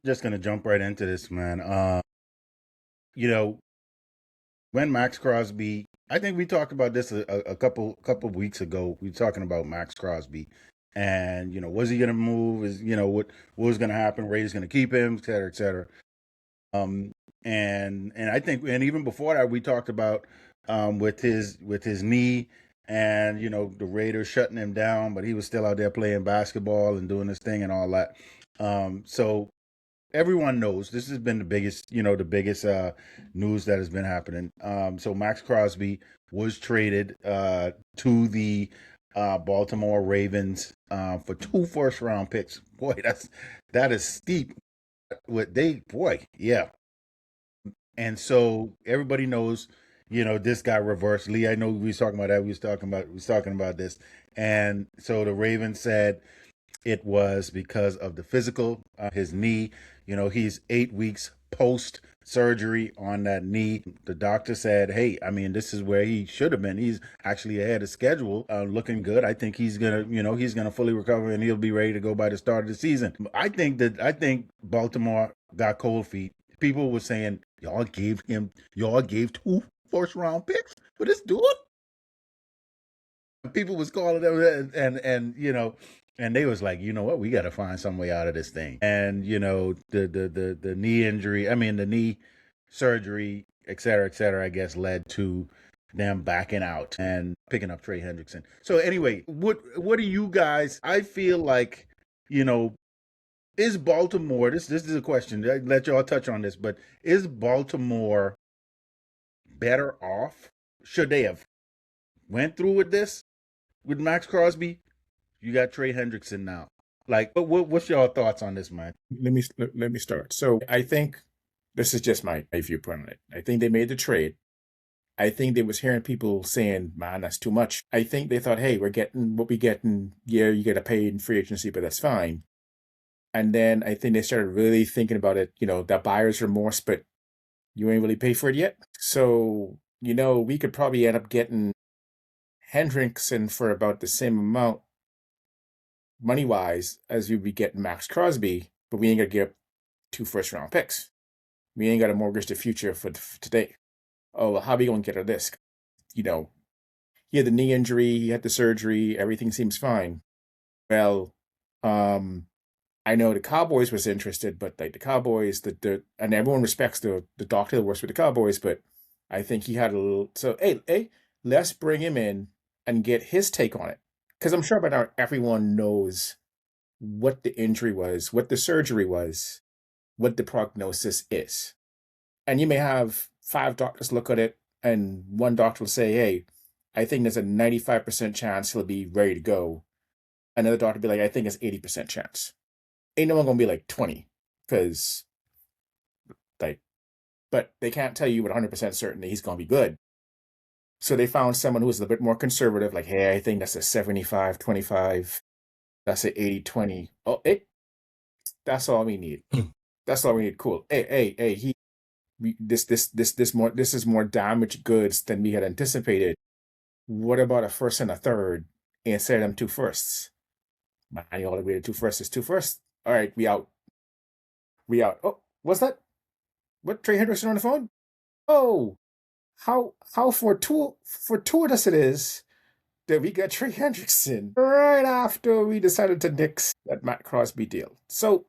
Just gonna jump right into this, man. You know, when Maxx Crosby, I think we talked about this a couple of weeks ago. We were talking about Maxx Crosby, and was he gonna move? Is what was gonna happen? Ray's gonna keep him, et cetera, et cetera. Um, and I think, and even before that, we talked about with his knee, and the Raiders shutting him down, but he was still out there playing basketball and doing his thing and all that. So everyone knows this has been the biggest news that has been happening. So Maxx Crosby was traded to the Baltimore Ravens for two first round picks. Boy, that is steep. What they boy, yeah. And so everybody knows, this got reversed. Lee, I know we was talking about that. We was talking about this, and so the Ravens said it was because of the physical, his knee. He's 8 weeks post surgery on that knee. The doctor said, "Hey, I mean, this is where he should have been. He's actually ahead of schedule, looking good. I think he's gonna fully recover and he'll be ready to go by the start of the season." I think Baltimore got cold feet. People were saying, y'all gave two first round picks for this dude. People was calling them, and they was like, you know what, we got to find some way out of this thing. And the knee injury, I mean the knee surgery, et cetera, I guess led to them backing out and picking up Trey Hendrickson. So anyway, what do you guys? I feel like, you know is Baltimore, this is a question, I let y'all touch on this, but is Baltimore better off? Should they have went through with this with Maxx Crosby? You got Trey Hendrickson now. Like, what's your thoughts on this, man? Let me start. So I think this is just my viewpoint on it. I think they made the trade. I think they was hearing people saying, "Man, that's too much." I think they thought, "Hey, we're getting what we getting. Yeah, you get a paid in free agency, but that's fine." And then I think they started really thinking about it. That buyer's remorse, but you ain't really paid for it yet. So we could probably end up getting Hendrickson for about the same amount money wise as we'd be getting Maxx Crosby, but we ain't gonna give up two first round picks. We ain't got to mortgage the future for today. Oh, well, how are we gonna get out of this? You know, he had the knee injury, he had the surgery, everything seems fine. Well, I know the Cowboys was interested, but like the Cowboys, and everyone respects the doctor that works with the Cowboys, but I think he had a little. So hey, let's bring him in and get his take on it, because I'm sure by now everyone knows what the injury was, what the surgery was, what the prognosis is. And you may have five doctors look at it, and one doctor will say, "Hey, I think there's a 95% chance he'll be ready to go." Another doctor will be like, "I think it's 80% chance." Ain't no one gonna be like 20, because like, but they can't tell you with 100% certainty he's gonna be good. So they found someone who was a bit more conservative, like, "Hey, I think that's a 75-25. That's a 80-20. Oh, that's all we need. That's all we need. Cool. Hey, this is more damaged goods than we had anticipated. What about a first and a third instead of them two firsts? Man, you all agree to two firsts is two firsts. All right, we out. We out. Oh, what's that? What, Trey Hendrickson on the phone? Oh, how fortuitous it is that we got Trey Hendrickson right after we decided to nix that Matt Crosby deal. So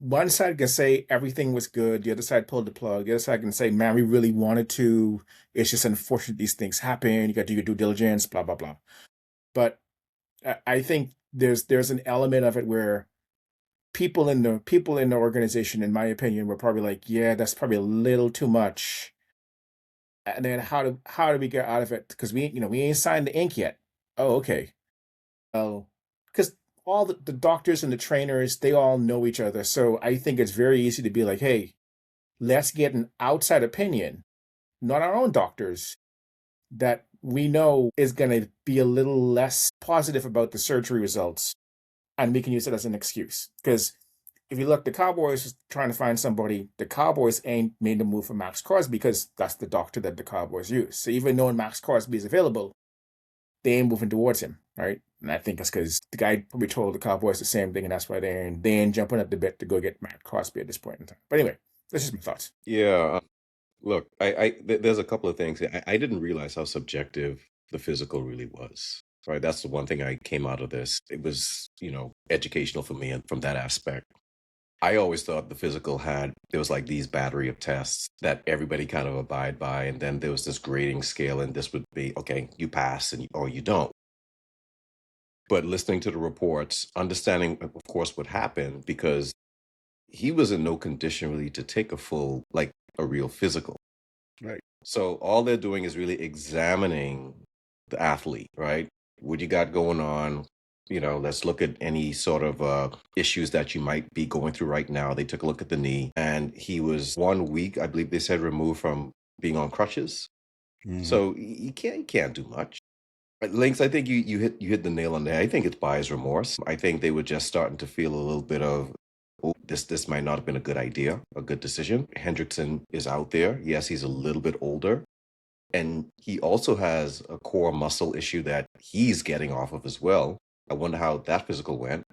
one side can say everything was good, the other side pulled the plug, the other side can say, "Man, we really wanted to. It's just unfortunate these things happen. You got to do your due diligence, blah blah blah." But I think there's an element of it where people in the organization, in my opinion, were probably like, "Yeah, that's probably a little too much." And then how do we get out of it? Because we ain't signed the ink yet. Oh, okay. Well, because all the doctors and the trainers, they all know each other. So I think it's very easy to be like, "Hey, let's get an outside opinion, not our own doctors, that we know is going to be a little less positive about the surgery results. And we can use it as an excuse." Because if you look, the Cowboys trying to find somebody, the Cowboys ain't made the move for Maxx Crosby because that's the doctor that the Cowboys use. So even knowing Maxx Crosby is available, they ain't moving towards him. right? And I think that's because the guy probably told the Cowboys the same thing, and that's why they ain't jumping at the bit to go get Maxx Crosby at this point in time. But anyway, this is my thoughts. Yeah. Look, there's a couple of things. I didn't realize how subjective the physical really was. Right. That's the one thing I came out of this. It was, educational for me and from that aspect. I always thought the physical there was like these battery of tests that everybody kind of abide by. And then there was this grading scale, and this would be, okay, you pass or you don't. But listening to the reports, understanding, of course, what happened, because he was in no condition really to take a real physical. Right. So all they're doing is really examining the athlete, right? What you got going on? Let's look at any sort of issues that you might be going through right now. They took a look at the knee, and he was 1 week, I believe they said, removed from being on crutches. Mhm. So he can't do much. Links, I think you hit the nail on the head. I think it's buyer's remorse. I think they were just starting to feel a little bit of, oh, this might not have been a good idea, a good decision. Hendrickson is out there. Yes, he's a little bit older, and he also has a core muscle issue that he's getting off of as well. I wonder how that physical went.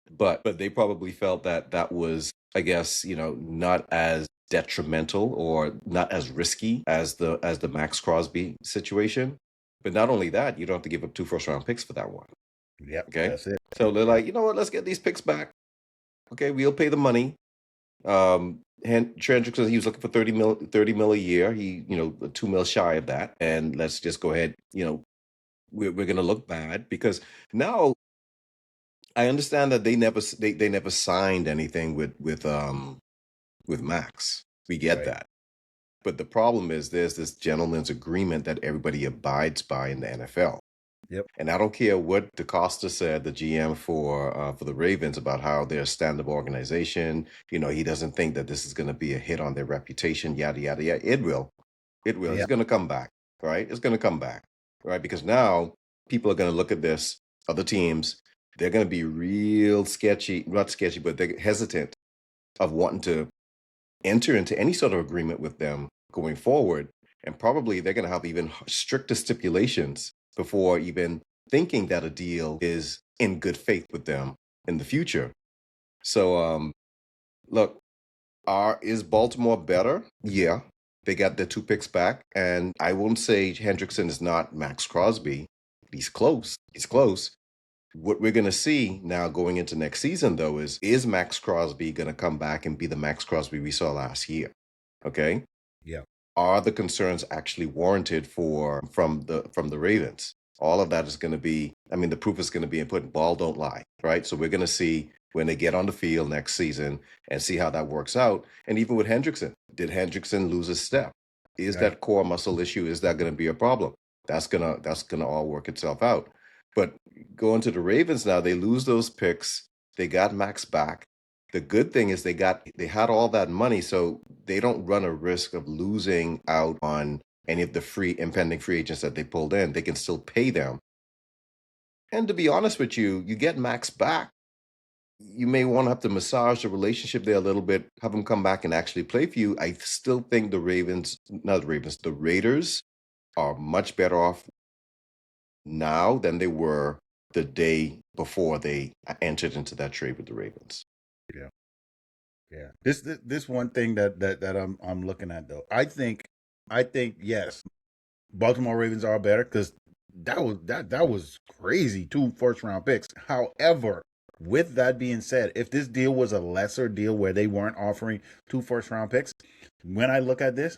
But they probably felt that was, I guess, not as detrimental or not as risky as the Maxx Crosby situation. But not only that, you don't have to give up 2 first-round picks for that one. Yep. Okay. That's it. So they're like, you know what? Let's get these picks back. Okay, we'll pay the money. Trey Hendrickson, he was looking for 30 mil a year. He, 2 mil shy of that. And let's just go ahead. We're going to look bad because now I understand that they never signed anything with Max. We get Right. that. But the problem is there's this gentleman's agreement that everybody abides by in the NFL. Yep. And I don't care what DeCosta said, the GM for the Ravens, about how they're a stand-up organization. He doesn't think that this is going to be a hit on their reputation, yada, yada, yada. It will. It will. It's Yep. going to come back, right? It's going to come back, right? Because now people are going to look at this, other teams, they're going to be real sketchy, not sketchy, but they're hesitant of wanting to enter into any sort of agreement with them going forward. And probably they're going to have even stricter stipulations before even thinking that a deal is in good faith with them in the future. So, look, is Baltimore better? Yeah, they got their 2 picks back, and I won't say Hendrickson is not Maxx Crosby. He's close. He's close. What we're going to see now going into next season, though, is Maxx Crosby going to come back and be the Maxx Crosby we saw last year? Okay. Yeah. Are the concerns actually warranted from the Ravens? All of that is going to be, I mean, the proof is going to be in putting ball don't lie, right? So we're going to see when they get on the field next season and see how that works out. And even with Hendrickson, did Hendrickson lose a step? Is Right. that core muscle issue, is that going to be a problem? That's gonna all work itself out. But going to the Ravens now, they lose those picks. They got Max back. The good thing is they had all that money, so they don't run a risk of losing out on any of the impending free agents that they pulled in. They can still pay them. And to be honest with you, you get Max back. You may want to have to massage the relationship there a little bit, have him come back and actually play for you. I still think the Raiders are much better off now than they were the day before they entered into that trade with the Ravens. Yeah. Yeah. This one thing that I'm looking at though. I think yes, Baltimore Ravens are better because that was crazy, 2 first-round picks. However, with that being said, if this deal was a lesser deal where they weren't offering 2 first-round picks, when I look at this,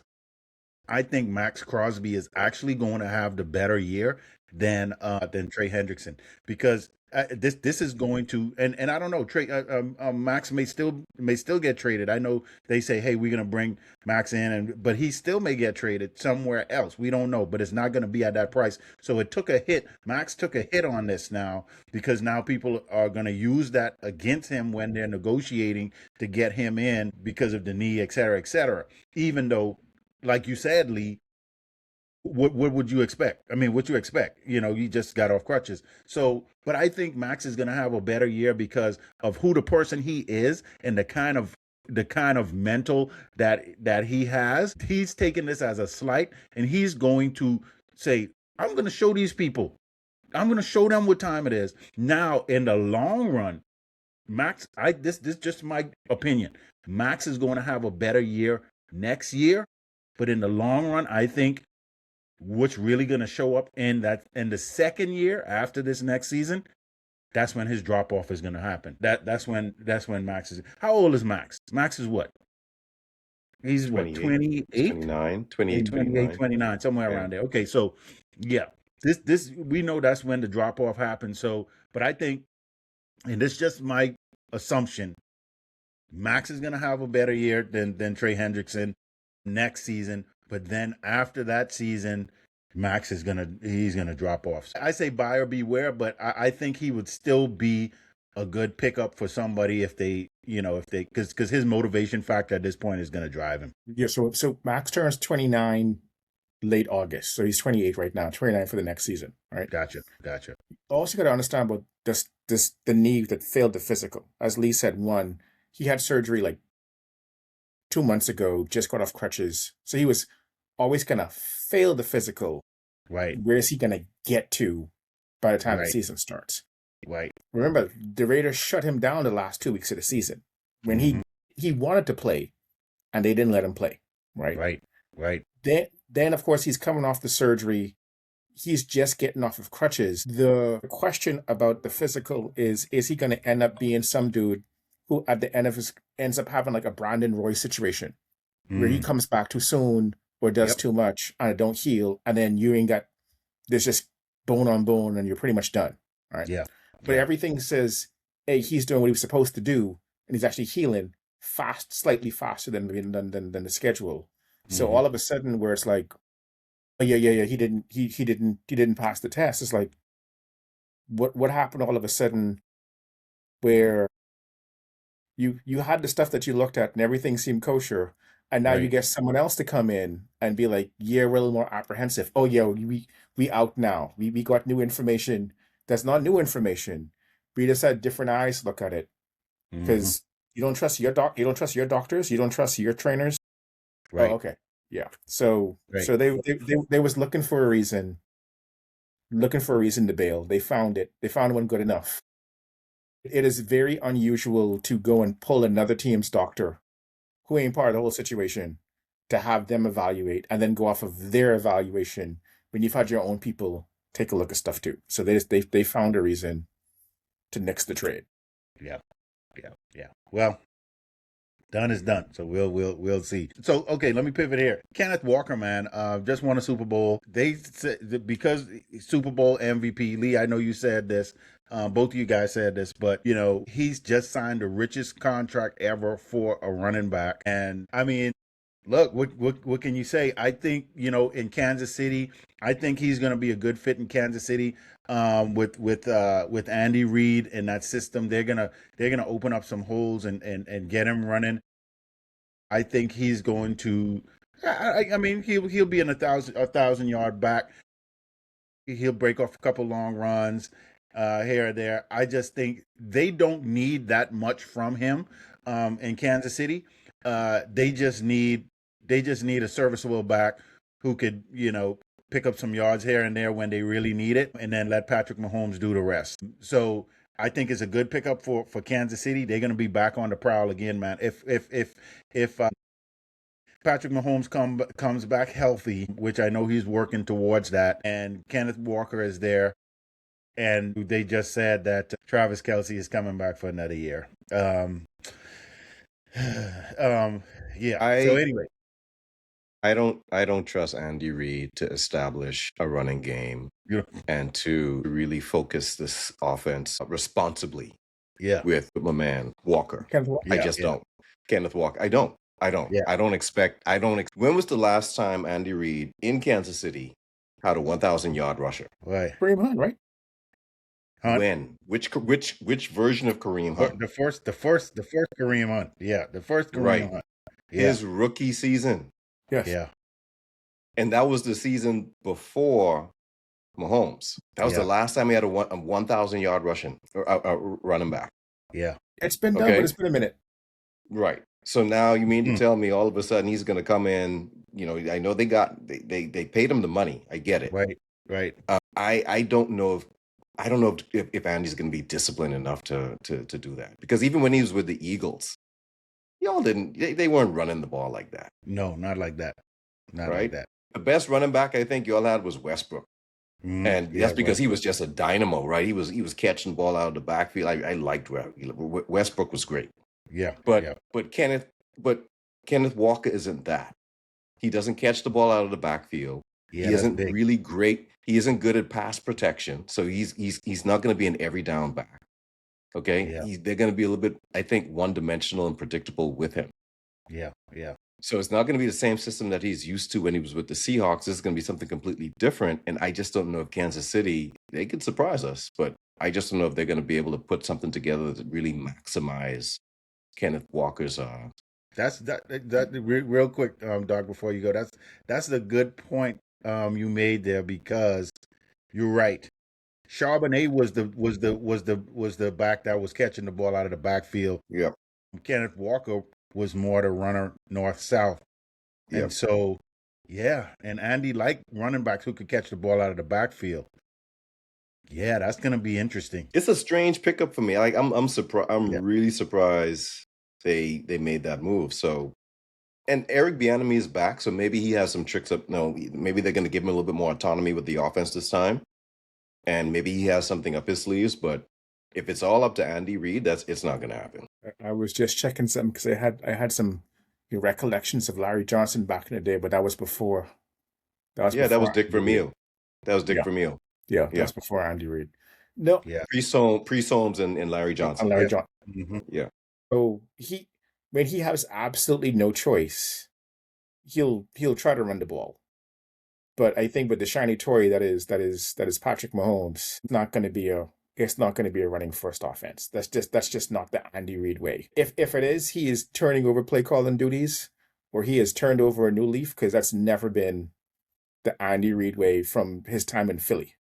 I think Maxx Crosby is actually going to have the better year than Trey Hendrickson because this is going to and I don't know, Trey Max may still get traded. I know they say, hey, we're going to bring Max in, but he still may get traded somewhere else. We don't know, but it's not going to be at that price. So it took a hit. Max took a hit on this now because now people are going to use that against him when they're negotiating to get him in because of the knee, et cetera, et cetera. Even though, like you said, Lee, what would you expect? I mean, what you expect? You just got off crutches. So, but I think Max is going to have a better year because of who the person he is and the kind of mental that he has. He's taking this as a slight, and he's going to say, "I'm going to show these people. I'm gonna show them what time it is. Now, in the long run, Maxx, this just my opinion. Maxx is going to have a better year next year, but in the long run, I think what's really going to show up in the second year after this next season, that's when his drop off is going to happen. That's when Maxx is. How old is Maxx? Maxx is what? He's what, 28? 29, 28, 29. 29, somewhere around there. Okay, so yeah, this we know that's when the drop off happens. So, but I think, and this is just my assumption, Maxx is going to have a better year than Trey Hendrickson next season. But then after that season, Maxx is he's gonna drop off. I say buyer beware, but I think he would still be a good pickup for somebody if they because his motivation factor at this point is gonna drive him. Yeah. So Maxx turns 29 late August, so he's 28 right now, 29 for the next season. Right. Gotcha. Also got to understand about the knee that failed the physical. As Lee said, one, he had surgery like 2 months ago, just got off crutches, so he was always gonna fail the physical. Right. Where is he gonna get to by the time the season starts? Right. Remember, the Raiders shut him down the last 2 weeks of the season when he wanted to play, and they didn't let him play. Right. Then of course he's coming off the surgery. He's just getting off of crutches. The question about the physical is he going to end up being some dude who at the end of his ends up having like a Brandon Roy situation where he comes back too soon or does too much and it don't heal, and then you ain't got, there's just bone on bone and you're pretty much done. All right. Yeah. But everything says, hey, he's doing what he was supposed to do, and he's actually healing slightly faster than the schedule. So all of a sudden, where it's like, oh yeah, he didn't pass the test. It's like, what happened all of a sudden, where you had the stuff that you looked at and everything seemed kosher, and now you get someone else to come in and be like, yeah, we're a little more apprehensive. Oh yeah, we out now. We got new information. That's not new information. We just had different eyes look at it, because you don't trust your you don't trust your doctors, you don't trust your trainers. Right. Oh, okay. Yeah. So they was looking for a reason to bail. They found it. They found one good enough. It is very unusual to go and pull another team's doctor who ain't part of the whole situation to have them evaluate and then go off of their evaluation when you've had your own people take a look at stuff too. So they found a reason to nix the trade. Yeah. Well, done is done. So we'll see. So okay, let me pivot here. Kenneth Walker, man, just won a Super Bowl. They said, because Super Bowl MVP. Lee, I know you said this. Both of you guys said this, but he's just signed the richest contract ever for a running back. And I mean, look, what can you say? I think, in Kansas City, I think he's going to be a good fit in Kansas City. With Andy Reid and that system, they're gonna open up some holes and get him running. I think he's going to. I mean, he'll be in a 1,000-yard back. He'll break off a couple long runs here or there. I just think they don't need that much from him in Kansas City. They just need a serviceable back who could, pick up some yards here and there when they really need it, and then let Patrick Mahomes do the rest. So I think it's a good pickup for Kansas City. They're going to be back on the prowl again, man. If Patrick Mahomes comes back healthy, which I know he's working towards that, and Kenneth Walker is there, and they just said that Travis Kelce is coming back for another year. Yeah. So anyway. I don't trust Andy Reid to establish a running game and to really focus this offense responsibly. Yeah. With my man Walker. I just don't. Kenneth Walker. I don't. Yeah. I don't expect. When was the last time Andy Reid in Kansas City had a 1,000-yard rusher? Right. Kareem Hunt, right? Hunt? When? Which version of Kareem Hunt? The first Kareem Hunt. Yeah, the first Kareem Hunt. Yeah. His rookie season. Yes. Yeah. And that was the season before Mahomes. That was the last time he had a 1,000-yard running back. Yeah. It's been done, but it's been a minute. Right. So now you mean to tell me all of a sudden he's going to come in? I know they paid him the money. I get it. Right. I don't know if I don't know if Andy's going to be disciplined enough to do that, because even when he was with the Eagles, y'all didn't. They weren't running the ball like that, No, not like that. Not like right? that. The best running back I think y'all had was Westbrook, and Yeah, that's because he Westbrook. was just a dynamo, right? He was catching the ball out of the backfield. I liked Westbrook was great, Yeah, yeah, but Kenneth Walker isn't that. He doesn't catch the ball out of the backfield. yeah. He That's isn't big. really great. He isn't good at pass protection, so he's not going to be an every down back. Okay, Yeah, they're going to be a little bit, I think, one dimensional and predictable with him. yeah, yeah. So it's not going to be the same system that he's used to when he was with the Seahawks. This is going to be something completely different, and I just don't know if Kansas City, they could surprise us, but I just don't know if they're going to be able to put something together that really maximize Kenneth Walker's. That's real quick, Doc. Before you go, that's the good point you made there, because you're right. Charbonnet was the back that was catching the ball out of the backfield. Yep. Kenneth Walker was more the runner north south, and Yep. so yeah, and Andy liked running backs who could catch the ball out of the backfield. Yeah, that's gonna be interesting. It's a strange pickup for me. Like I'm surprised. I'm Yeah. really surprised they made that move. So, and Eric Bieniemy is back, so maybe he has some tricks up. No, maybe they're going to give him a little bit more autonomy with the offense this time, and maybe he has something up his sleeves. But if it's all up to Andy Reid, it's not going to happen. I was just checking something because I had some recollections of Larry Johnson back in the day, but that was before. That was Dick Andy Reid. Vermeil. That was Dick Yeah. Vermeil. Yeah, Yeah. that's before Andy Reid. No, Yeah. Pre-Soames and Larry Johnson. and Larry Yeah. Johnson. Mhm. Yeah. So when he has absolutely no choice, he'll try to run the ball. But I think with the shiny toy that is Patrick Mahomes, it's not going to be a running first offense. That's just not the Andy Reid way. If it is, he is turning over play calling duties, or he has turned over a new leaf, because that's never been the Andy Reid way from his time in Philly.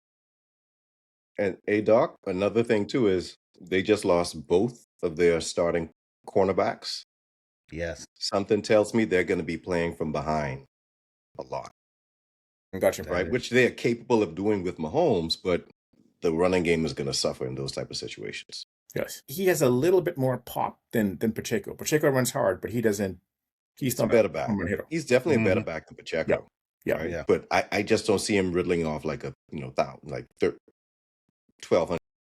And Doc, another thing too is they just lost both of their starting cornerbacks. Yes. Something tells me they're going to be playing from behind a lot, Gotcha. right? Which they are capable of doing with Mahomes, but the running game is going to suffer in those type of situations. Yes, he has a little bit more pop than Pacheco. Pacheco runs hard, but he doesn't. He's not a better back. hitter. He's definitely a better back than Pacheco. Yeah. Right? Yeah. But I just don't see him riddling off like 1,200,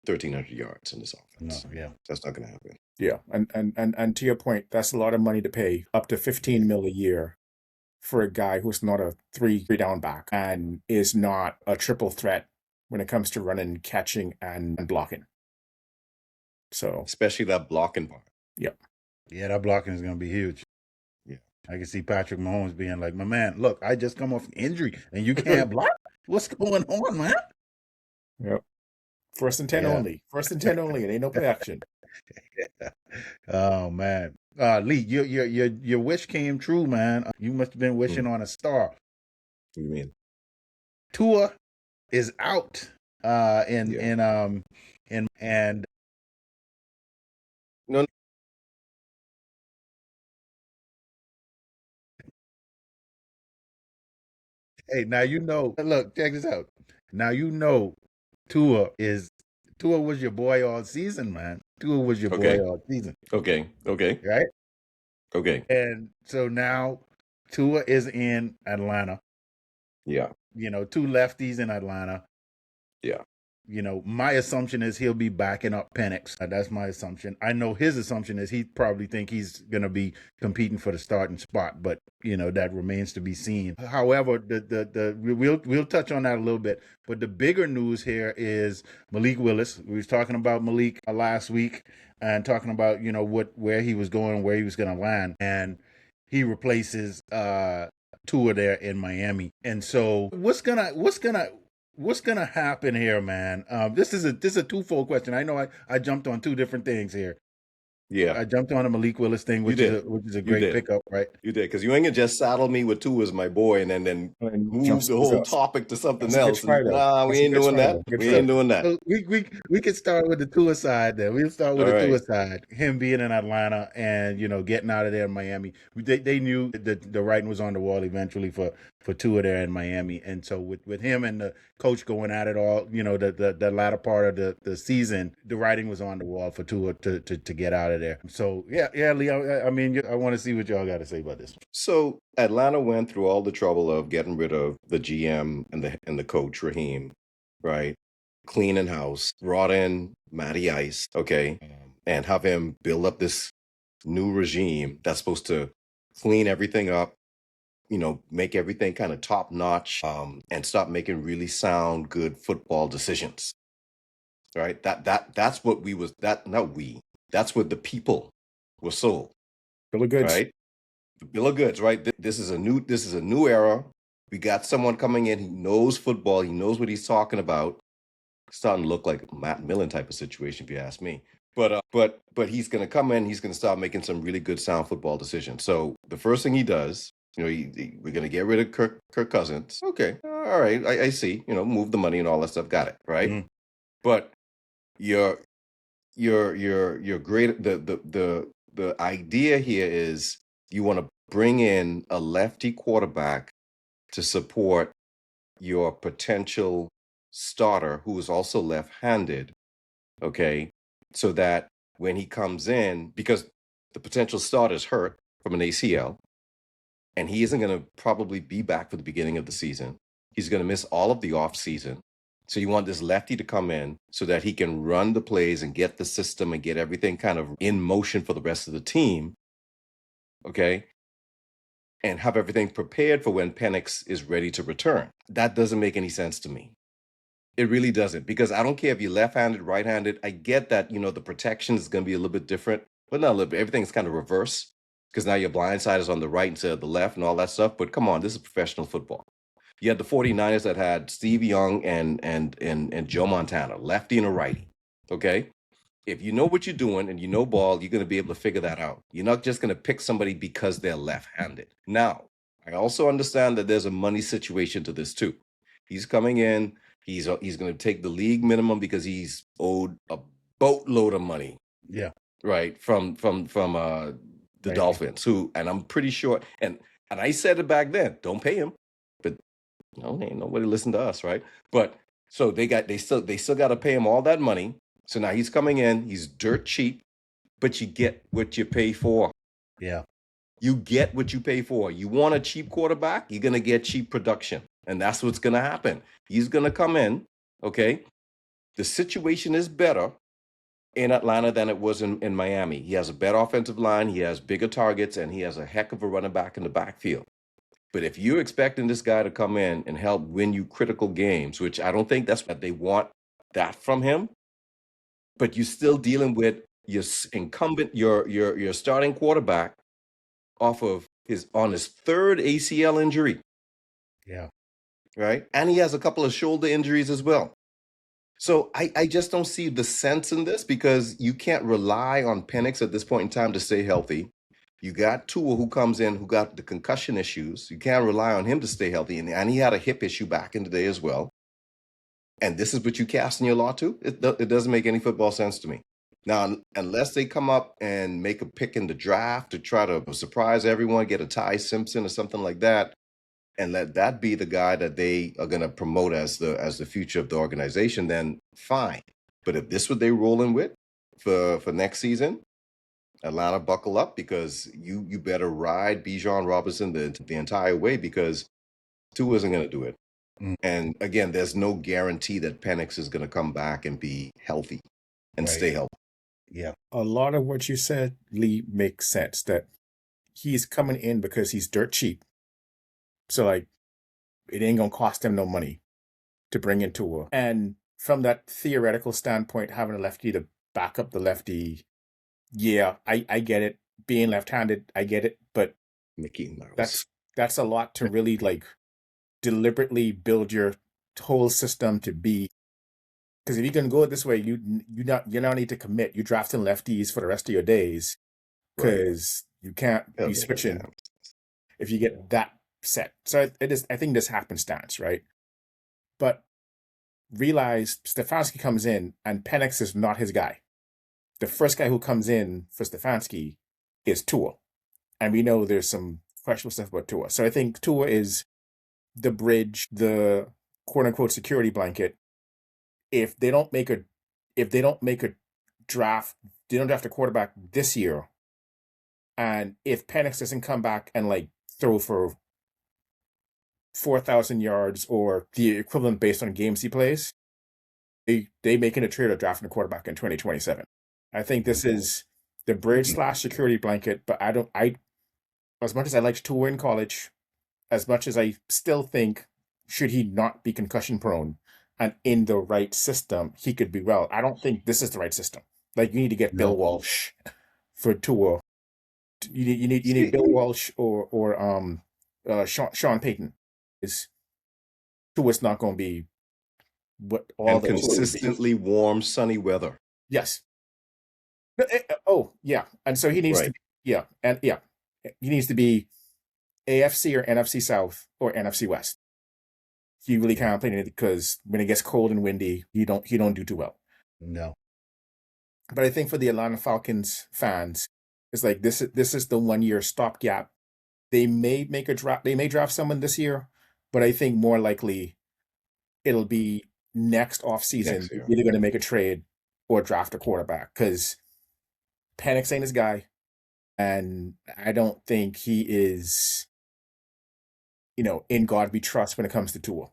1,300 yards in this offense. No, yeah. That's not going to happen. Yeah, and to your point, that's a lot of money to pay, up to $15 million a year, for a guy who's not a three down back and is not a triple threat when it comes to running, catching, and blocking. So Especially that blocking part. Yeah, that blocking is going to be huge. Yeah. I can see Patrick Mahomes being like, my man, look, I just come off an injury and you can't block? What's going on, man? Yep. First and 10 only. First and 10 only. It ain't no play action. Oh man, Lee, your wish came true, man. You must have been wishing on a star. What do you mean? Tua is out. And No. Hey, now you know. Look, check this out. Now you know, Tua was your boy all season, man. Tua was your boy all season. Okay. Right? Okay. And so now Tua is in Atlanta. Yeah. You know, two lefties in Atlanta. Yeah. You know, my assumption is he'll be backing up Penix. That's my assumption. I know his assumption is he probably think he's going to be competing for the starting spot, but you know that remains to be seen. However, we'll touch on that a little bit. But the bigger news here is Malik Willis. We was talking about Malik last week and talking about where he was going, where he was going to land, and he replaces Tua there in Miami. And so what's gonna happen here, man? This is a twofold question. I know I jumped on two different things here. Yeah, I jumped on a Malik Willis thing, you which is did. a You great did. pickup, right? You did. Because you ain't gonna just saddle me with two as my boy and then And move jumps the with whole us. topic to something That's a good else. try, And though. nah, we That's a ain't good doing try, that. though. Good We try. ain't doing that. So we could start with the Tua side then. We'll start with All the Tua right. side. Him being in Atlanta and getting out of there in Miami. They knew that the writing was on the wall eventually for Tua there in Miami. And so with him and the coach going at it all, the latter part of the season, the writing was on the wall for Tua to get out of there. So yeah, Lee. I mean, I want to see what y'all got to say about this. So Atlanta went through all the trouble of getting rid of the GM and the coach Raheem, right? Cleaning house, brought in Matty Ice, okay, and have him build up this new regime that's supposed to clean everything up, make everything kind of top notch, and stop making really sound, good football decisions, right? That's what we was that not we. That's what the people were sold, Bill of goods. right? The bill of goods, right? This is a new era. We got someone coming in. He knows football. He knows what he's talking about. Starting to look like a Matt Millen type of situation, if you ask me. But he's going to come in. He's going to start making some really good sound football decisions. So the first thing he does, we're going to get rid of Kirk Cousins. Okay, all right, I see. Move the money and all that stuff. Got it, right? Mm. But your great the idea here is you want to bring in a lefty quarterback to support your potential starter who is also left-handed, okay? So that when he comes in, because the potential starter is hurt from an ACL, and he isn't going to probably be back for the beginning of the season. He's going to miss all of the offseason. So you want this lefty to come in so that he can run the plays and get the system and get everything kind of in motion for the rest of the team, okay? And have everything prepared for when Penix is ready to return. That doesn't make any sense to me. It really doesn't, because I don't care if you're left-handed, right-handed. I get that, the protection is going to be a little bit different, but not a little bit. Everything's kind of reverse because now your blind side is on the right instead of the left and all that stuff. But come on, this is professional football. You had the 49ers that had Steve Young and Joe Montana, lefty and a righty, okay? If you know what you're doing and you know ball, you're going to be able to figure that out. You're not just going to pick somebody because they're left-handed. Now, I also understand that there's a money situation to this too. He's coming in. He's going to take the league minimum because he's owed a boatload of money. Yeah. Right. From the Right. Dolphins, and I'm pretty sure, and I said it back then, don't pay him. But ain't nobody listen to us, right? But so they still got to pay him all that money. So now he's coming in, he's dirt cheap, but you get what you pay for. Yeah. You get what you pay for. You want a cheap quarterback, you're going to get cheap production. And that's what's going to happen. He's going to come in, okay? The situation is better in Atlanta than it was in Miami. He has a better offensive line, he has bigger targets, and he has a heck of a running back in the backfield. But if you're expecting this guy to come in and help win you critical games, which I don't think that's what they want that from him, but you're still dealing with your incumbent, your starting quarterback off of his third ACL injury. Yeah. Right. And he has a couple of shoulder injuries as well. So I just don't see the sense in this, because you can't rely on Penix at this point in time to stay healthy. You got Tua who comes in, who got the concussion issues. You can't rely on him to stay healthy. And he had a hip issue back in the day as well. And this is what you cast in your lot to? It doesn't make any football sense to me. Now, unless they come up and make a pick in the draft to try to surprise everyone, get a Ty Simpson or something like that, and let that be the guy that they are going to promote as the future of the organization, then fine. But if this is what they're rolling with for next season, Atlanta, buckle up, because you better ride Bijan Robinson the entire way, because Tua isn't going to do it. Mm. And again, there's no guarantee that Penix is going to come back and be healthy and Right. stay healthy. Yeah. A lot of what you said, Lee, makes sense. That he's coming in because he's dirt cheap. So, like, it ain't going to cost him no money to bring in Tua. And from that theoretical standpoint, having a lefty to back up the lefty, yeah, I get it. Being left-handed, I get it. But Mickey Mouse. that's a lot to really, like, deliberately build your whole system to be Because if you're going to go this way, you not need to commit. You drafting lefties for the rest of your days Right. because you can't Yeah, be switching if you get that set. So I think this happenstance, right? But realize Stefanski comes in and Penix is not his guy. The first guy who comes in for Stefanski is Tua. And we know there's some questionable stuff about Tua. So I think Tua is the bridge, the quote unquote security blanket. If they don't make a draft, they don't draft a quarterback this year. And if Penix doesn't come back and like throw for 4,000 yards or the equivalent based on games he plays, they making a trade or drafting a quarterback in 2027. I think this is the bridge / security blanket, but I as much as I liked Tua in college, as much as I still think should he not be concussion prone and in the right system, he could be well. I don't think this is the right system. Like you need to get Bill Walsh for Tua. You need Bill Walsh or Sean Payton. Tua's not going to be what all and consistently warm, sunny weather. Yes. Yeah, and so he needs to he needs to be AFC or NFC South or NFC West. You really can't play it because when it gets cold and windy, he don't do too well. No. But I think for the Atlanta Falcons fans, it's like this is the 1 year stopgap. They may make a draft. They may draft someone this year, but I think more likely it'll be next offseason. They're either going to make a trade or draft a quarterback because Penix ain't his guy, and I don't think he is, in God we trust when it comes to Tua.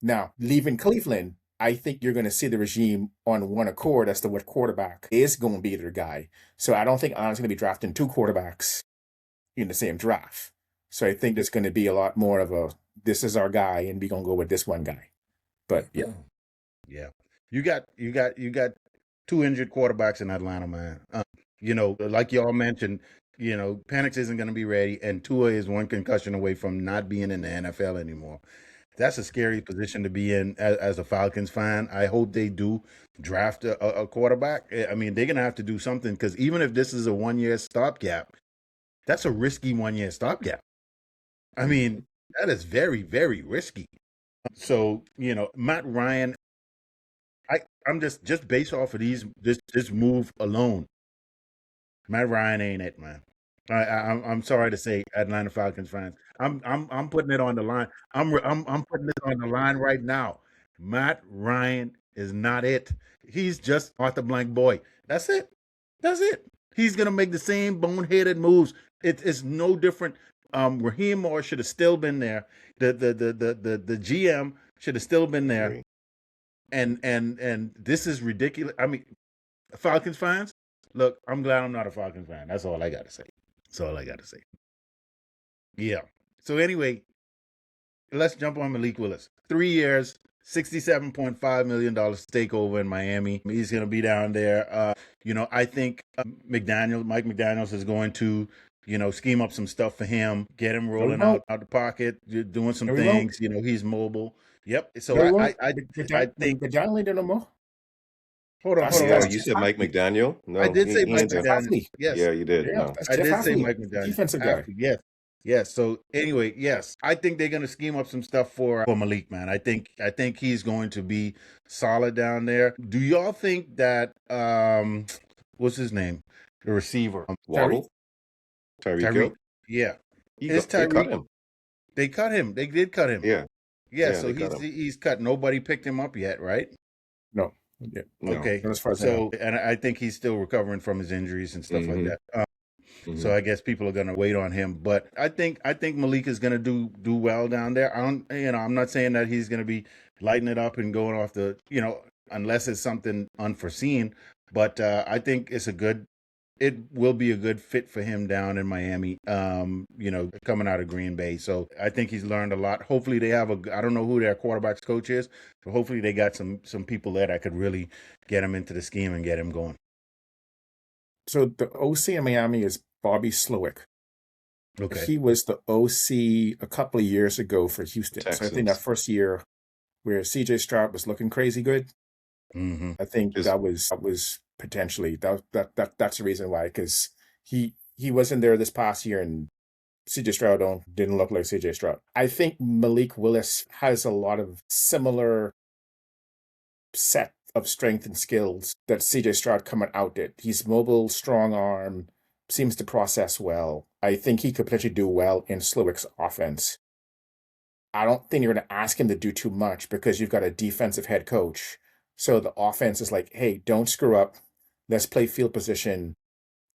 Now, leaving Cleveland, I think you're going to see the regime on one accord as to what quarterback is going to be their guy. So I don't think Atlanta's going to be drafting two quarterbacks in the same draft. So I think there's going to be a lot more of a, this is our guy, and we're going to go with this one guy. But yeah. Yeah. You got 2 injured quarterbacks in Atlanta, man. Like y'all mentioned, Penix isn't going to be ready, and Tua is one concussion away from not being in the NFL anymore. That's a scary position to be in as a Falcons fan. I hope they do draft a quarterback. I mean, they're going to have to do something because even if this is a 1 year stopgap, that's a risky 1 year stopgap. I mean, that is very, very risky. So, Matt Ryan, I'm just based off of this move alone, Matt Ryan ain't it, man. I'm sorry to say, Atlanta Falcons fans. I'm putting it on the line. I'm putting it on the line right now. Matt Ryan is not it. He's just Arthur Blank boy. That's it. He's gonna make the same boneheaded moves. It's no different. Raheem Moore should have still been there. The GM should have still been there. And this is ridiculous. I mean, Falcons fans, look, I'm glad I'm not a Falcons fan. That's all I got to say. Yeah. So anyway, let's jump on Malik Willis. 3 years, $67.5 million takeover in Miami. He's going to be down there. I think Mike McDaniels is going to, scheme up some stuff for him, get him rolling out the pocket, doing some things. He's mobile. Yep. So I think McDaniel ain't no more. Hold on. You said Mike McDaniel? No, I did say Mike McDaniel. Yes. Yeah, you did. Yeah, No. I did say Mike McDaniel. Defensive guy. Yes. So anyway, yes, I think they're going to scheme up some stuff for Malik, man. I think he's going to be solid down there. Do y'all think that what's his name, the receiver, Waddle? Tyreek? Yeah, They cut him. They cut him. They did cut him. Yeah. So he's cut. Nobody picked him up yet, right? No. Yeah. Okay. As far as and I think he's still recovering from his injuries and stuff like that. So I guess people are going to wait on him, but I think Malik is going to do well down there. I'm not saying that he's going to be lighting it up and going off the, unless it's something unforeseen, but I think it will be a good fit for him down in Miami, coming out of Green Bay. So I think he's learned a lot. Hopefully they have I don't know who their quarterback's coach is, but hopefully they got some people there that could really get him into the scheme and get him going. So the OC in Miami is Bobby Slowick. Okay. He was the OC a couple of years ago for Houston. Texans. So I think that first year where CJ Stroud was looking crazy good, Mm-hmm. I think Is that was potentially that's the reason why, because he wasn't there this past year, and CJ Stroud didn't look like CJ Stroud. I think Malik Willis has a lot of similar set of strength and skills that CJ Stroud coming out did. He's mobile, strong arm, seems to process well. I think he could potentially do well in Slowick's offense. I don't think you're going to ask him to do too much because you've got a defensive head coach. So the offense is like, hey, don't screw up. Let's play field position.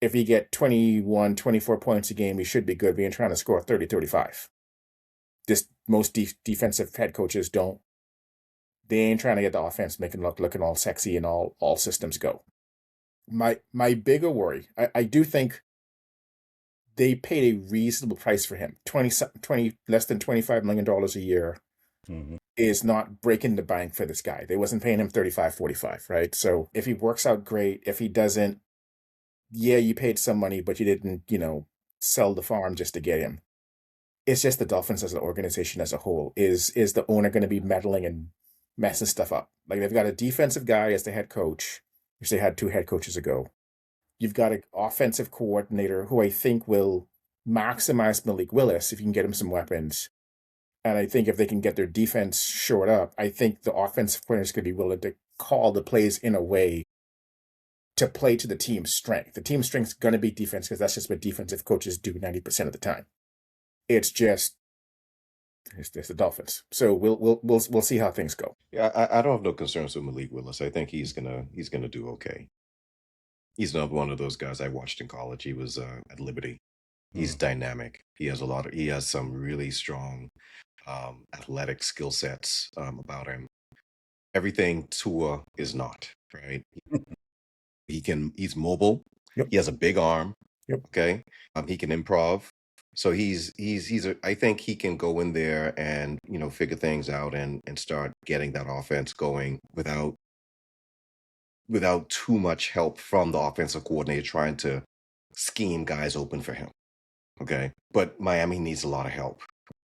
If you get 21, 24 points a game, you should be good. We ain't trying to score 30, 35. Most defensive head coaches don't. They ain't trying to get the offense looking all sexy and all systems go. My bigger worry, I do think they paid a reasonable price for him. 20 less than $25 million a year Mm-hmm. is not breaking the bank for this guy. They wasn't paying him 35, 45, right? So if he works out, great. If he doesn't, yeah, you paid some money, but you didn't, sell the farm just to get him. It's just the Dolphins as an organization as a whole. Is the owner going to be meddling and messing stuff up? Like, they've got a defensive guy as the head coach, which they had 2 head coaches ago. You've got an offensive coordinator who I think will maximize Malik Willis if you can get him some weapons. And I think if they can get their defense shored up, I think the offensive coordinators could be willing to call the plays in a way to play to the team's strength. The team's strength is going to be defense because that's just what defensive coaches do 90% of the time. It's just the Dolphins. So we'll see how things go. Yeah, I don't have no concerns with Malik Willis. I think he's gonna do okay. He's not one of those guys I watched in college. He was at Liberty. He's dynamic. He has some really strong athletic skill sets about him. Everything Tua is not, right? He's mobile. Yep. He has a big arm. Yep. Okay. He can improv. So I think he can go in there and, figure things out and start getting that offense going without too much help from the offensive coordinator trying to scheme guys open for him. Okay. But Miami needs a lot of help.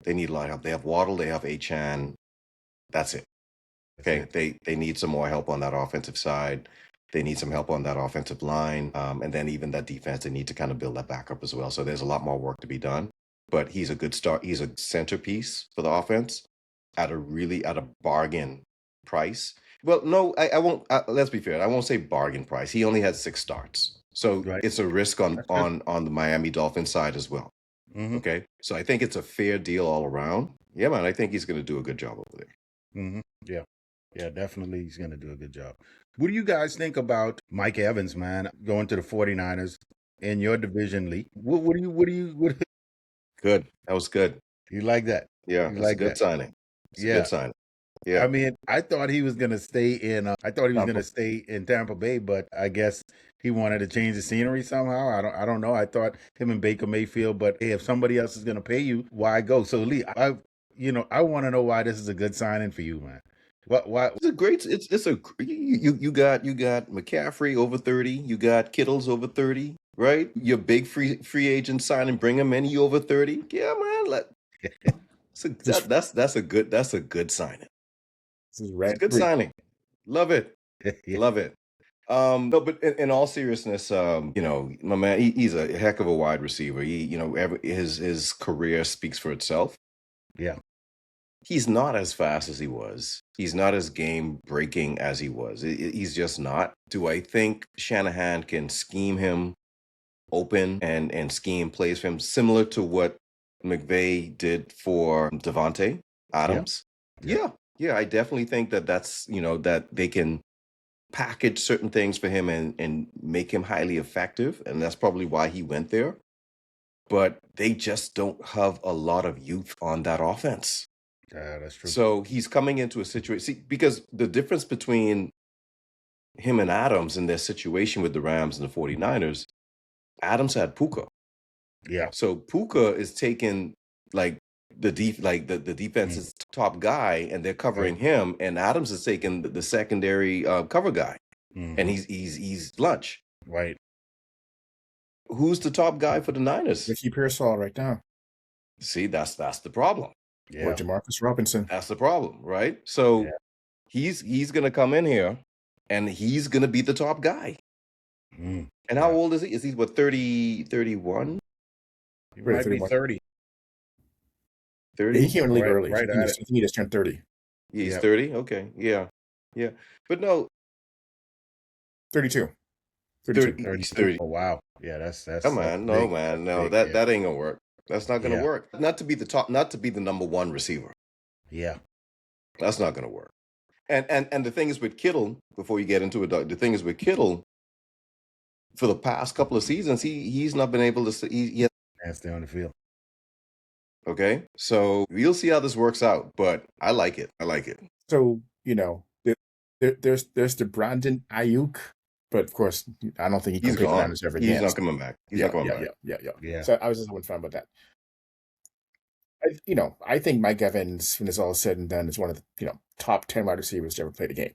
They need a lot of help. They have Waddle, they have Achan. That's it. Okay. They need some more help on that offensive side. They need some help on that offensive line. And then even that defense, they need to kind of build that back up as well. So there's a lot more work to be done. But he's a good start. He's a centerpiece for the offense at a bargain price. Well, no, I won't. Let's be fair. I won't say bargain price. He only had 6 starts. So Right. it's a risk on the Miami Dolphins side as well. Mm-hmm. Okay. So I think it's a fair deal all around. Yeah, man. I think he's going to do a good job over there. Mm-hmm. Yeah. Yeah, definitely he's going to do a good job. What do you guys think about Mike Evans, man, going to the 49ers in your division league? What do you Good. That was good. you like that? Yeah, You it's like a good that? signing. It's a Yeah. good signing. Yeah. I mean, I thought he was going to stay in Tampa Bay, but I guess he wanted to change the scenery somehow. I don't know. I thought him and Baker Mayfield, but hey, if somebody else is going to pay you, why go? So Lee, I want to know why this is a good signing for you, man. Why? It's a great. It's a you got McCaffrey over 30. You got Kittle's over 30, right? Your big free agent signing, bring him in. You over 30? Yeah, man. That's a good signing. This is It's a good signing. Love it. Yeah. Love it. No, but in all seriousness, my man, he's a heck of a wide receiver. His career speaks for itself. Yeah. He's not as fast as he was. He's not as game breaking as he was. He's just not. Do I think Shanahan can scheme him open and scheme plays for him similar to what McVay did for Devontae Adams? Yeah. Yeah. I definitely think that's that they can package certain things for him and make him highly effective. And that's probably why he went there. But they just don't have a lot of youth on that offense. Yeah, that's true. So he's coming into a situation, because the difference between him and Adams in their situation with the Rams and the 49ers, Adams had Puka. Yeah. So Puka is taking the defense's top guy, and they're covering him, and Adams is taking the secondary cover guy, and he's lunch. Right. Who's the top guy for the Niners? Ricky Pearsall right now. See, that's the problem. Yeah. Or Jamarcus Robinson. That's the problem, right? So he's going to come in here and he's going to be the top guy. Mm, And how old is he? Is he, what, 30, 31? He might be 31. 30. 30? He came in the league Right- early. right I think at he just turned 30. He's Yep. 30? Okay. Yeah. Yeah. But no, 32. 30, 32. he's 30. Oh wow. Yeah, that's Come that's on. No, big. man. That's No, big, that yeah. that ain't going to work. That's not going to Yeah. work. Not to be the number one receiver. Yeah. That's not going to work. And the thing is with Kittle, before you get into it, Doug, the thing is with Kittle, for the past couple of seasons, he's not been able to. He And stay on the field. okay. So we'll see how this works out, but I like it. I like it. So, there's the Brandon Ayuk, but of course, I don't think he can He's play the gone. Niners ever He's again. not coming back. He's not coming back. Yeah. So I was just having fun about that. I think Mike Evans, when it's all said and done, is one of the top 10 wide receivers to ever play the game.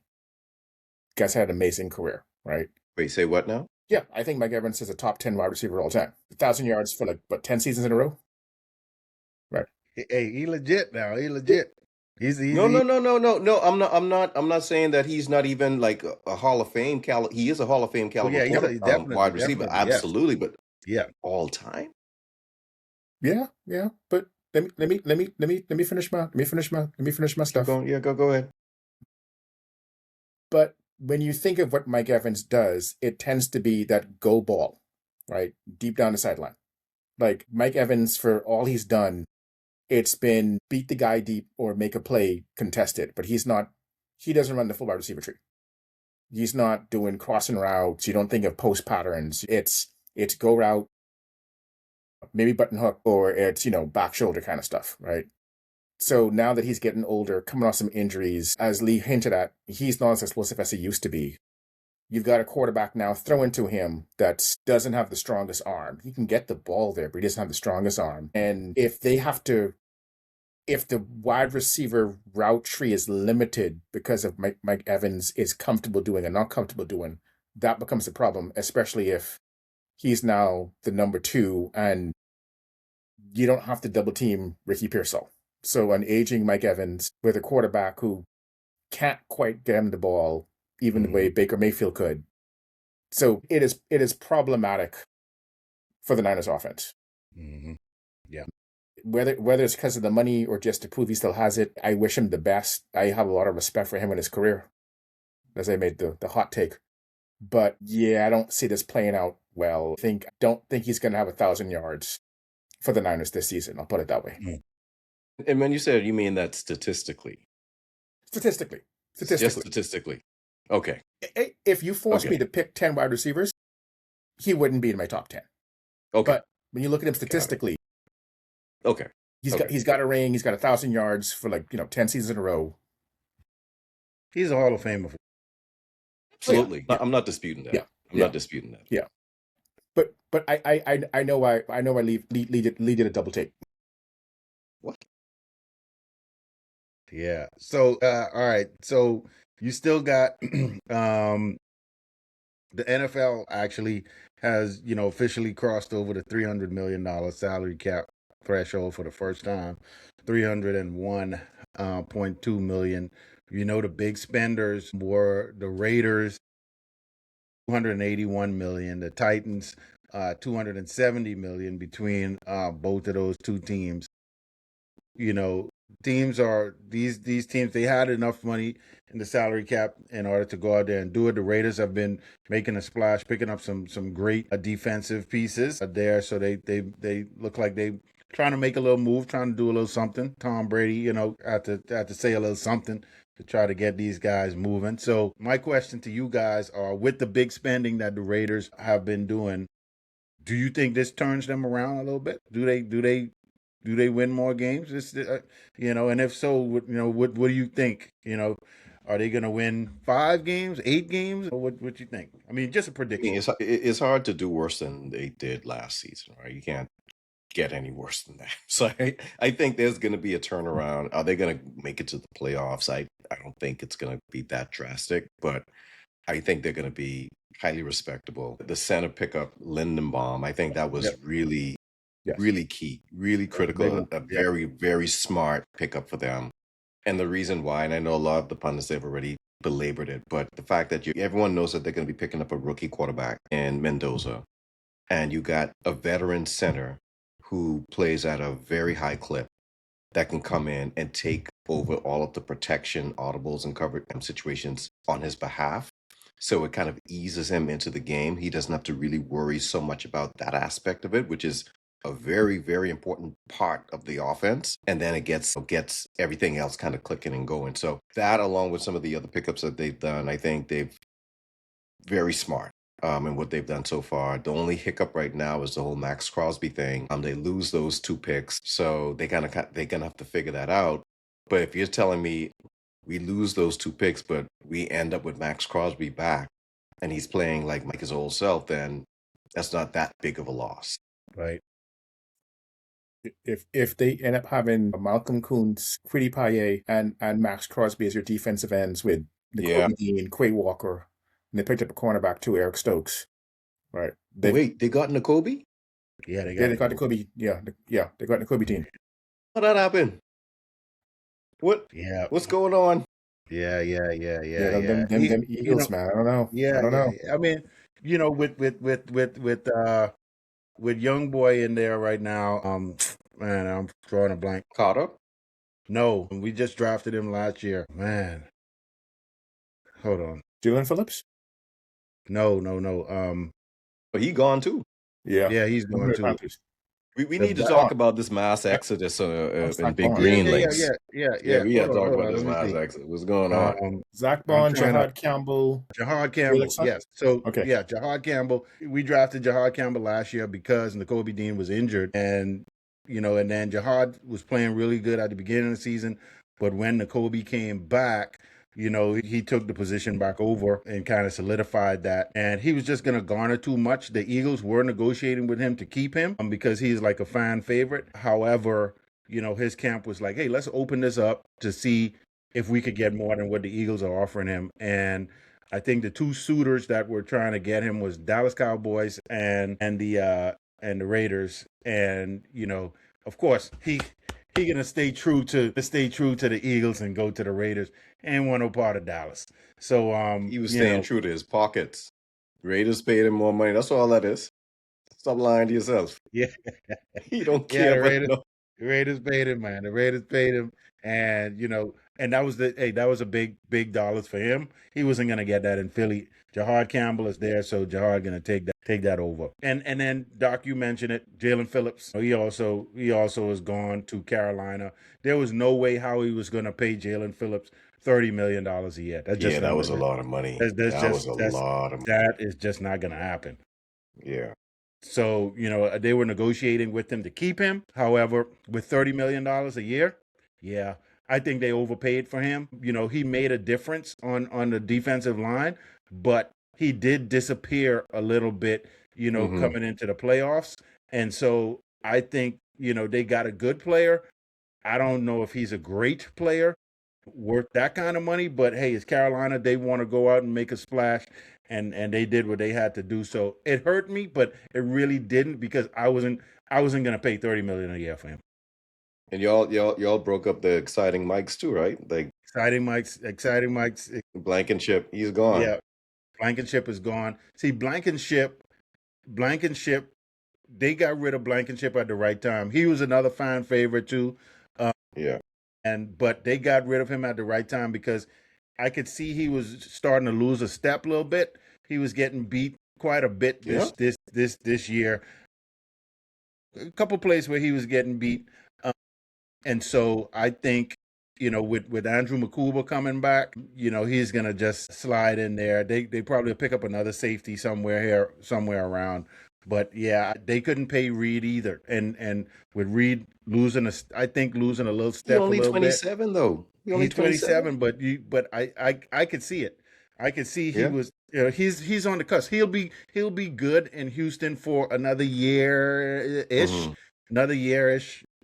Guy's had an amazing career, right? Wait, say what now? Yeah, I think Mike Evans is a top 10 wide receiver all time. 1,000 yards for 10 seasons in a row? Right. Hey, he legit now. He legit. He's No. I'm not saying that he's not even like a Hall of Fame caliber. He is a Hall of Fame caliber he's definitely wide receiver, definitely, yes. absolutely. But Yeah. all time. Yeah. But let me finish my stuff. Go ahead. But when you think of what Mike Evans does, it tends to be that go ball, right? Deep down the sideline. Like Mike Evans, for all he's done, it's been beat the guy deep or make a play contested, but he doesn't run the full wide receiver tree. He's not doing crossing routes. You don't think of post patterns. It's go route, maybe button hook, or it's, back shoulder kind of stuff, right? So now that he's getting older, coming off some injuries, as Lee hinted at, he's not as explosive as he used to be. You've got a quarterback now throw into him that doesn't have the strongest arm. He can get the ball there, but he doesn't have the strongest arm. And if the wide receiver route tree is limited because of Mike Evans is comfortable doing and not comfortable doing, that becomes a problem, especially if he's now the number 2 and you don't have to double team Ricky Pearsall. So an aging Mike Evans with a quarterback who can't quite get him the ball, even the way Baker Mayfield could. So it is problematic for the Niners offense. Mm-hmm. Yeah. Whether it's because of the money or just to prove he still has it, I wish him the best. I have a lot of respect for him in his career, as I made the hot take. But yeah, I don't see this playing out well. Don't think he's going to have 1,000 yards for the Niners this season. I'll put it that way. Mm. And when you said, you mean that statistically? Statistically. Just statistically. Okay. If you force Okay. me to pick 10 wide receivers, he wouldn't be in my top 10. Okay. But when you look at him statistically, Okay. he's got a ring, he's got 1,000 yards for 10 seasons in a row. He's a Hall of Famer. Absolutely. Yeah. I'm not disputing that. Yeah. I'm not disputing that. Yeah. But I know why Lee did a double take. What? Yeah. So all right. So you still got the NFL actually has, officially crossed over the $300 million salary cap threshold for the first time. 301.2 million. The big spenders were the Raiders, 281 million, the Titans, 270 million between both of those two teams. Teams are these teams, they had enough money in the salary cap in order to go out there and do it. The Raiders have been making a splash, picking up some great defensive pieces there. So they look like they trying to make a little move, trying to do a little something. Tom Brady, had to say a little something to try to get these guys moving. So my question to you guys are, with the big spending that the Raiders have been doing, do you think this turns them around a little bit? Do they win more games? And if so, what do you think? Are they going to win 5 games, 8 games? Or what you think? I mean, just a prediction. It's hard to do worse than they did last season, right? You can't get any worse than that. So I think there's going to be a turnaround. Are they going to make it to the playoffs? I don't think it's going to be that drastic, but I think they're going to be highly respectable. The center pickup, Lindenbaum, I think that was really key, really critical, a very, very smart pickup for them. And the reason why, and I know a lot of the pundits have already belabored it, but the fact that everyone knows that they're going to be picking up a rookie quarterback in Mendoza, and you got a veteran center who plays at a very high clip that can come in and take over all of the protection, audibles, and cover situations on his behalf. So it kind of eases him into the game. He doesn't have to really worry so much about that aspect of it, which is a very, very important part of the offense. And then it gets everything else kind of clicking and going. So that, along with some of the other pickups that they've done, I think they've very smart in what they've done so far. The only hiccup right now is the whole Maxx Crosby thing. They lose those 2 picks, so they're gonna have to figure that out. But if you're telling me we lose those 2 picks, but we end up with Maxx Crosby back and he's playing like his old self, then that's not that big of a loss. Right. If they end up having Malcolm Kuntz, Kwity Paye, and Maxx Crosby as your defensive ends with Nakobe Dean, Quay Walker, and they picked up a cornerback too, Eric Stokes. Right. Wait, they got Nakobe? Yeah, they got Nakobe. Yeah, they got Nakobe Dean. How that happened? What? Yeah. What's going on? Yeah. Them Eagles, man. I don't know. Yeah, I don't know. I mean, with young boy in there right now, man, I'm drawing a blank. Carter? No, we just drafted him last year. Man. Hold on. Jalen Phillips? No. But he gone too. Yeah, he's going too. We need to talk about this mass exodus in Big Green Lakes. Yeah. We got to talk about this mass exodus. What's going on? Zach Bond, Jahad Campbell. Yes. So, okay. Yeah, Jahad Campbell. We drafted Jahad Campbell last year because Nakobe Dean was injured. And then Jahad was playing really good at the beginning of the season. But when Nakobe came back, he took the position back over and kind of solidified that. And he was just going to garner too much. The Eagles were negotiating with him to keep him because he's like a fan favorite. However, his camp was like, hey, let's open this up to see if we could get more than what the Eagles are offering him. And I think the 2 suitors that were trying to get him was Dallas Cowboys and the Raiders. And, of course, he gonna stay true to the Eagles and go to the Raiders. Ain't want no part of Dallas. So he was staying true to his pockets. Raiders paid him more money. That's all that is. Stop lying to yourself. Yeah. He don't care. The Raiders paid him, man. The Raiders paid him, and and that was a big dollars for him. He wasn't gonna get that in Philly. Jahad Campbell is there, so Jahad gonna take that over. And then Doc, you mentioned it, Jalen Phillips. He also is gone to Carolina. There was no way how he was gonna pay Jalen Phillips $30 million a year. That was a lot of money. That is just not gonna happen. Yeah. So, they were negotiating with him to keep him. However, with $30 million a year, yeah, I think they overpaid for him. He made a difference on the defensive line, but he did disappear a little bit, coming into the playoffs. And so I think, they got a good player. I don't know if he's a great player worth that kind of money, but hey, it's Carolina. They want to go out and make a splash. And they did what they had to do. So it hurt me, but it really didn't because I wasn't going to pay $30 million a year for him. And y'all broke up the exciting Mikes too, right? Like exciting Mikes. Blankenship, he's gone. Yeah, Blankenship is gone. See, Blankenship. They got rid of Blankenship at the right time. He was another fan favorite too. But they got rid of him at the right time because I could see he was starting to lose a step a little bit. He was getting beat quite a bit this year. A couple plays where he was getting beat. And so I think, with Andrew Makuba coming back, he's going to just slide in there. They probably pick up another safety somewhere around. But yeah, they couldn't pay Reed either. And with Reed losing a little step. He's only 27 though. He's 27, but I could see it. I could see he was. He's on the cusp. He'll be good in Houston for another year-ish,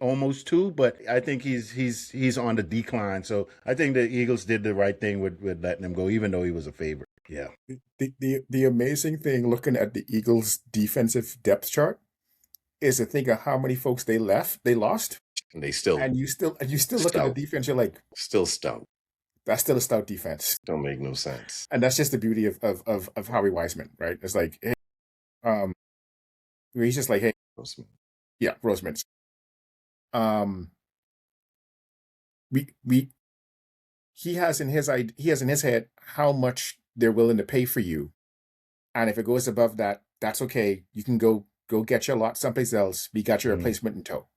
almost 2. But I think he's on the decline. So I think the Eagles did the right thing with letting him go, even though he was a favorite. Yeah. The amazing thing looking at the Eagles' defensive depth chart is to think of how many folks they lost. And you still look at the defense, you're like, still stout. That's still a stout defense. Don't make no sense. And that's just the beauty of Howie Wiseman, right? It's like, hey, he's just like, hey, yeah, Roseman. He has in his head how much they're willing to pay for you, and if it goes above that, that's okay. You can go get your lot someplace else. We got your replacement in tow.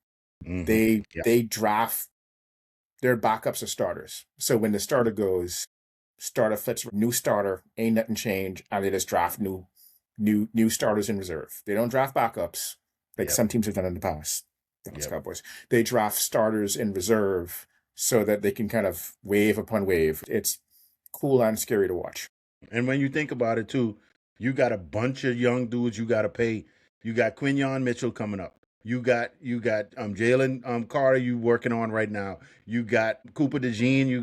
They draft their backups or starters. So when the starter goes, starter fits new starter, ain't nothing change, and they just draft new starters in reserve. They don't draft backups like some teams have done in the past. Dallas Cowboys. They draft starters in reserve so that they can kind of wave upon wave. It's cool and scary to watch. And when you think about it too, you got a bunch of young dudes you got to pay. You got Quinyon Mitchell coming up. You got Jalen Carter you working on right now. You got Cooper DeJean. you're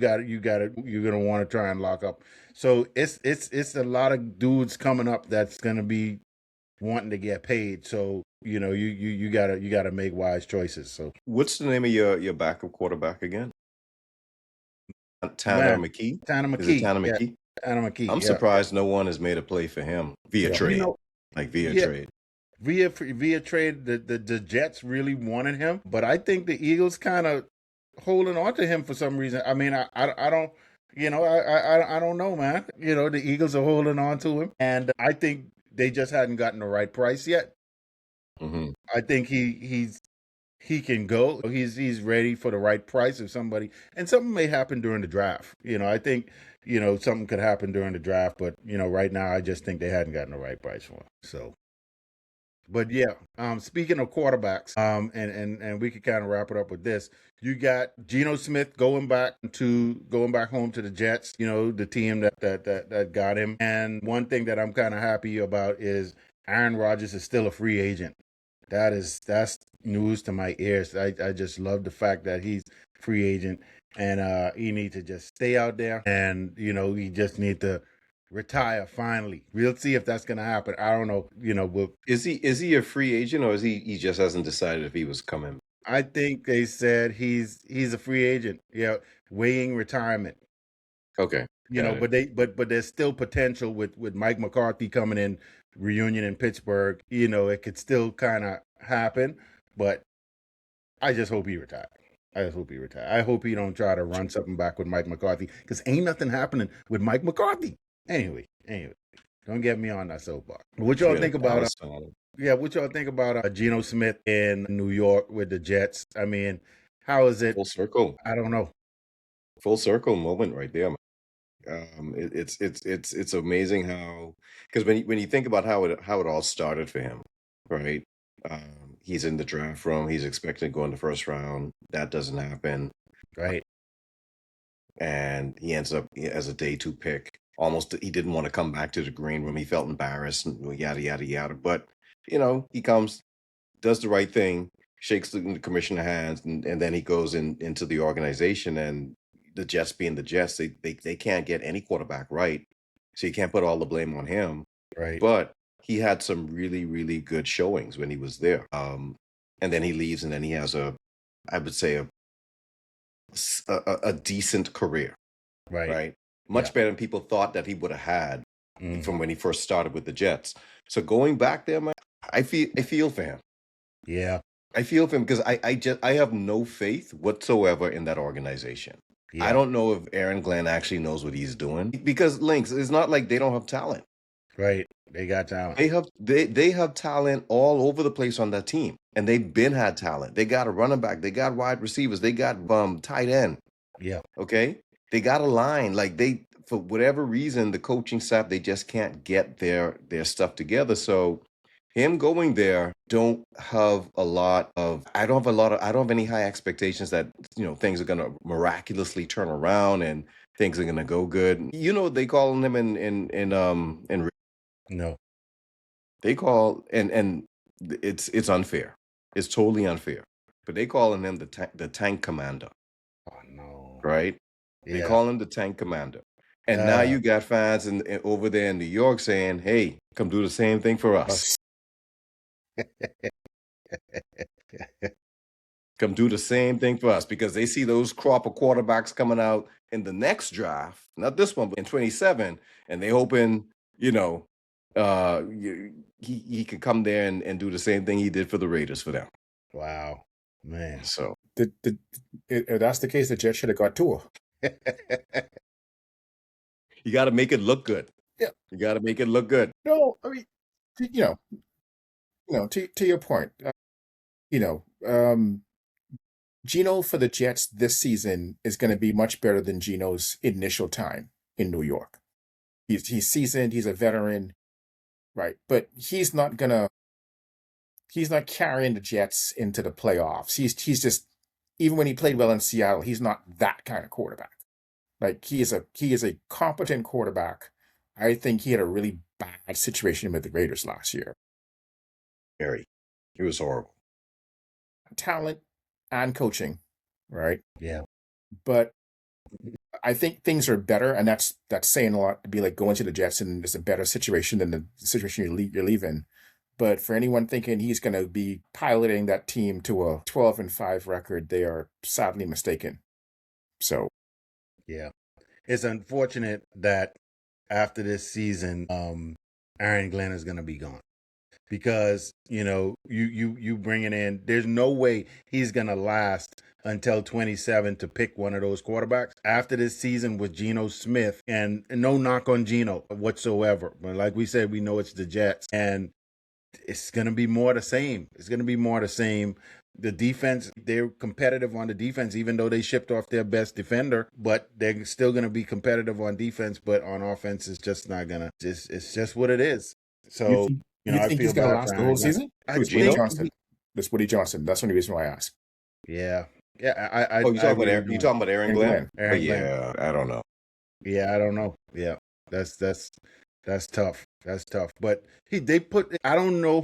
gonna want to try and lock up. So it's a lot of dudes coming up that's gonna be wanting to get paid. So you gotta make wise choices. So what's the name of your backup quarterback again? Tanner McKee. Is it Tanner McKee? Tanner McKee. I'm surprised no one has made a play for him via trade. Trade. Via trade, the Jets really wanted him, but I think the Eagles kind of holding on to him for some reason. I mean, I don't, I don't know, man. The Eagles are holding on to him, and I think they just hadn't gotten the right price yet. Mm-hmm. I think he can go. He's ready for the right price of somebody, and something may happen during the draft. I think something could happen during the draft, but right now I just think they hadn't gotten the right price for him. So. But yeah, speaking of quarterbacks, and we could kind of wrap it up with this. You got Geno Smith going back home to the Jets, the team that got him. And one thing that I'm kind of happy about is Aaron Rodgers is still a free agent. That's news to my ears. I just love the fact that he's free agent, and he needs to just stay out there, and he just need to retire finally. We'll see if that's gonna happen. I don't know. Is he a free agent, or is he just hasn't decided if he was coming? I think they said he's a free agent. Yeah, weighing retirement. Okay. But there's still potential with Mike McCarthy coming in, reunion in Pittsburgh. It could still kind of happen, but I just hope he retired. I hope he don't try to run something back with Mike McCarthy, because ain't nothing happening with Mike McCarthy. Anyway, don't get me on that soapbox. What y'all think about? What y'all think about Geno Smith in New York with the Jets? I mean, how is it? Full circle. I don't know. Full circle moment right there. It's amazing how, because when you think about how it all started for him, right? He's in the draft room. He's expected to go in the first round. That doesn't happen. Right. And he ends up as a day 2 pick. Almost, he didn't want to come back to the green room. He felt embarrassed and yada, yada, yada. But, he comes, does the right thing, shakes the commissioner's hands, and then he goes into the organization. And the Jets being the Jets, they can't get any quarterback right. So you can't put all the blame on him. Right. But he had some really, really good showings when he was there. And then he leaves, and then he has I would say a decent career. Right. Much better than people thought that he would have had from when he first started with the Jets. So going back there, man, I feel for him. Yeah. I feel for him because I have no faith whatsoever in that organization. Yeah. I don't know if Aaron Glenn actually knows what he's doing, because Lynx, it's not like they don't have talent. Right. They got talent. They have talent all over the place on that team, and they've had talent. They got a running back. They got wide receivers. They got tight end. Yeah. Okay. They got a line. Like, for whatever reason, the coaching staff, they just can't get their stuff together. So him going there, I don't have any high expectations that, things are going to miraculously turn around and things are going to go good. They call him in no. They call, and it's unfair. It's totally unfair. But they calling him the tank commander. Oh no. Right? Yeah. They call him the tank commander. And now you got fans over there in New York saying, hey, come do the same thing for us. come do the same thing for us because they see those crop of quarterbacks coming out in the next draft, not this one, but in 27, and they hoping, he could come there and do the same thing he did for the Raiders for them. Wow, man. So If that's the case, the Jets should have got Tua. you got to make it look good. Yeah. You got to make it look good. No, I mean, to your point, Geno for the Jets this season is going to be much better than Geno's initial time in New York. He's seasoned. He's a veteran, right? But he's not carrying the Jets into the playoffs. He's just, even when he played well in Seattle, he's not that kind of quarterback. Like he is a competent quarterback. I think he had a really bad situation with the Raiders last year. Very. It was horrible. Talent and coaching, right? Yeah. But I think things are better, and that's saying a lot to be like going to the Jets and it's a better situation than the situation you're leaving. But for anyone thinking he's going to be piloting that team to a 12-5 record, they are sadly mistaken. So, yeah, it's unfortunate that after this season, Aaron Glenn is going to be gone because you bring it in. There's no way he's going to last until 27 to pick one of those quarterbacks after this season with Geno Smith, and no knock on Geno whatsoever. But like we said, we know it's the Jets, and it's going to be more the same. It's going to be more the same. The defense, they're competitive on the defense, even though they shipped off their best defender, but they're still going to be competitive on defense, but on offense, it's just not going to, it's just what it is. So, you think he's going to last the whole season? Geno Johnson. That's Woody Johnson. That's the only reason why I asked. Yeah. Yeah. You talking about Aaron Glenn? Aaron Glenn. I don't know. Yeah, I don't know. Yeah. That's tough. That's tough. But I don't know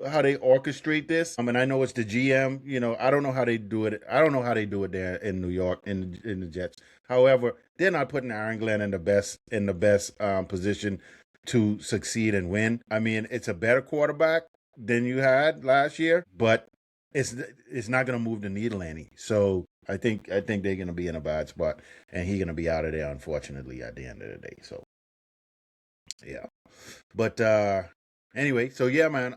how they orchestrate this. I mean, I know it's the GM, I don't know how they do it. I don't know how they do it there in New York in the Jets. However, they're not putting Aaron Glenn in the best position to succeed and win. I mean, it's a better quarterback than you had last year, but it's not going to move the needle any. So I think they're going to be in a bad spot, and he's going to be out of there, unfortunately, at the end of the day. So. Yeah. But anyway, so yeah, man.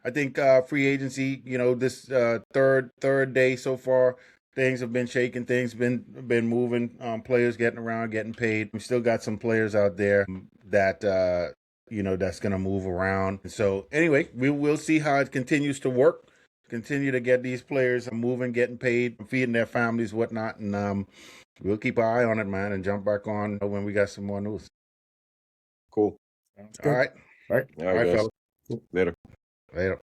I think free agency, this third day so far, things have been shaking, things been moving, players getting around, getting paid. We still got some players out there that that's gonna move around. So anyway, we'll see how it continues to work. Continue to get these players moving, getting paid, feeding their families, whatnot, and we'll keep an eye on it, man, and jump back on when we got some more news. Cool. All right. All right, fellas. Cool. Later. Later.